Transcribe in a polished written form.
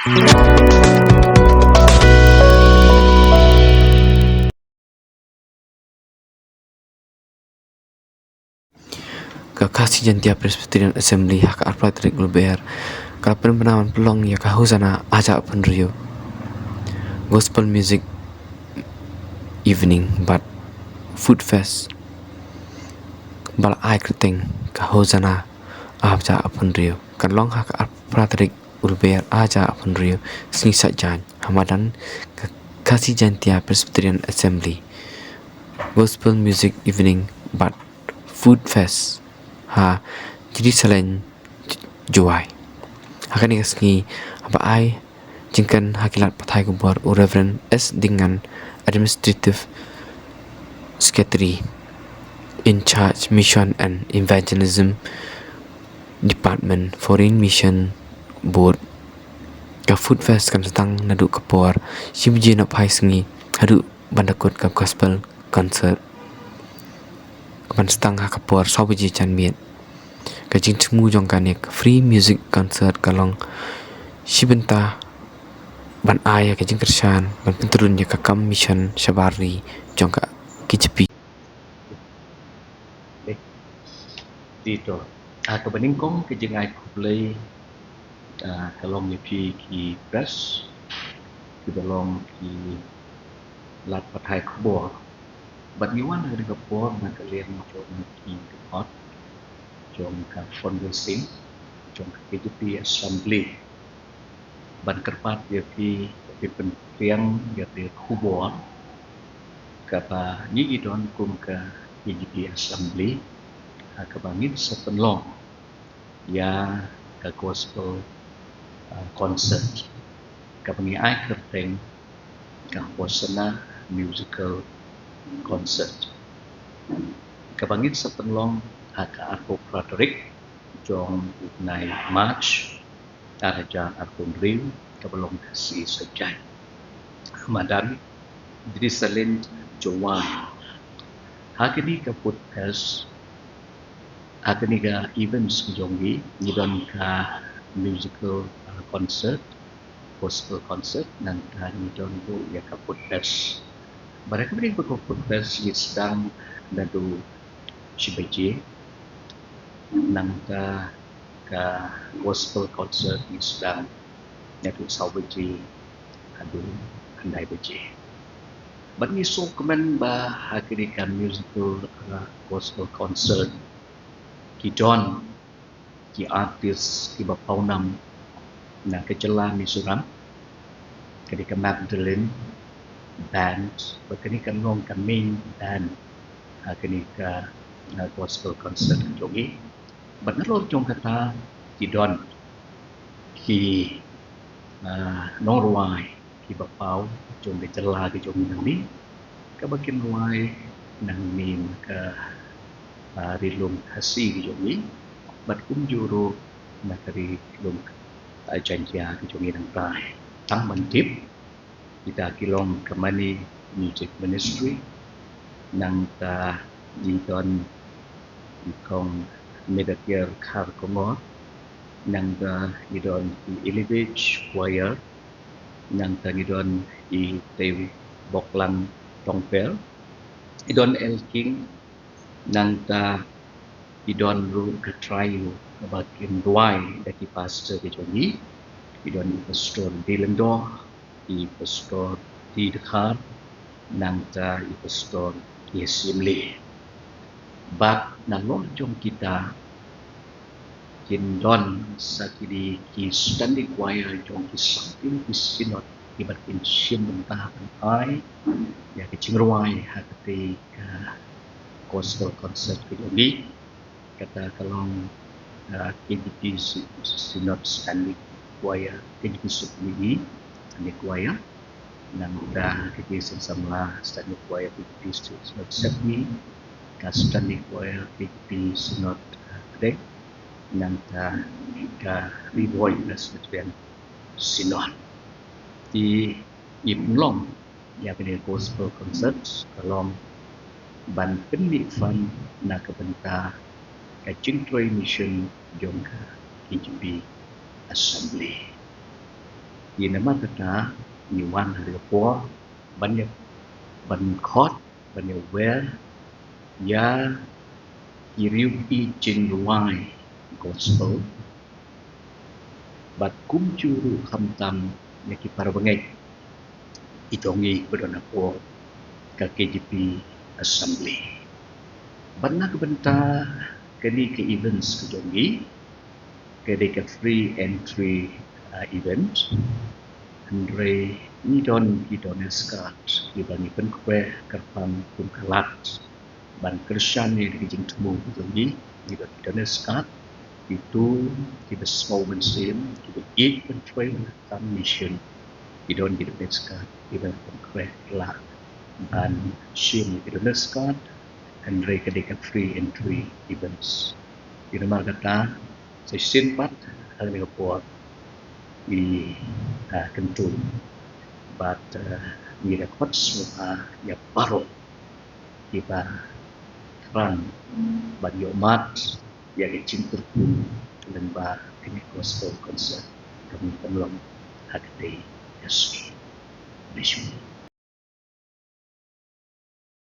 Kakasi jantia Presbyterian Assembly hak arpatrik ulber kalapan penaman pelong ya kahusana aja penrio gospel music evening but food fest bal ai kriting kahusana aja penrio kalong hak arpatrik ulber aja penrio sing sajan hamadan kakasi jantia Presbyterian Assembly gospel music evening but food fest ha jadi selain juai akan ngi apa ai jingkan hakilat pathai kubur Reverend S dengan administrative secretary in charge mission and evangelism department foreign mission board ka food fest kam setang nadu kapur simji na pai sengi hadu bandakut ka gospel concert kapan setang ha kapur sabuji chan miet kajing temu jong kanek free music concert kalong sibenta ban aya kajing kersan ban penturun ya kakam mission syabari jong ka kijepi dito kabaning kong kajing ay kuplay kalong yapi ki press kidalong ki lat pathai kubor bat ngiwan dari kapur nakalian jong ki hot jong ka fundraising jong ka KJP assembly ban kerpat yapi pentriang yapi kubor kapa ni idon kum ka KJP assembly kabangin sa penlong ya ka gospel concert kabangi ay kerteng ka hosana musical concert kabangin sa penlong ka arko Frederick jong nai March araja arkon riu kabalong kasi sajay madan diri salin jowan hakini ka podcast hakini ka events jongi nidon ka musical concert gospel concert nang nidon bu ya ka podcast mereka beri ko podcast sedang nadu Cibeji nang ka gospel concert ni sedang nadu Sawaji adu andai beji bani so kemen ba hakini ka musical gospel concert ki John ki artis ki bapaunam na kecela misuram ketika Magdalene band ketika ngong main band ketika gospel concert jogi benar jong kata ki Don ki Norway ki bapau jong kecela ki jong ni kabakin ruai nang min ka rilum hasi ki jongi bat kum juru nakari lum janjia ki jongi nang prai tang mantip kita kilong kemani music ministry nang ta didon ikong medakir kar komo nang ta didon Ilibich choir nang ta didon i tew boklang tongpel idon El King nang ta idon ru ketrayu kabakin ruai daki pastor ki jongi idon pastor Dilendo i pastor di dekat nang ta i pastor Yesimli bak nalong jong kita kindon sakidi ki standing choir jong ki samping ki sinot ibat kin sim mentah ai ya ki cingruai hakati ka gospel concert ki jongi kata kalong KJP sinot standing choir KJP submini standing choir nang dah kekisan sama standing choir PKP Sinod Sepni ka standing choir PKP Sinod Kedek nang ta ka Riboy Presbyterian Sinod di Imlong ya kini gospel concert kalong ban penni fan na kabenta ka Jingtroy Mission jong ka KJP Assembly Di nama kata Niwan hari po banyak khot banyak wer ya kiriu I jin luai gospel bat kum juru hamtam neki para bengai itongi berdona po ka KGP Assembly. Banna kebenta kini ke events ke jongi kede ke free entry event Andre idon eskat dibangi penkwe kerpam kumkalat ban kersyani di jing temu jongi idon eskat itu kita small museum kita eat and train tam mission idon eskat idon penkwe lah ban shim idon eskat Andre kedeka free entry events. Di nomor kata saya simpat hal ini buat di kentung, but ni dapat semua ya baru kita terang bagi umat yang cinta pun dan bah ini gospel concert kami penolong hati Yesus.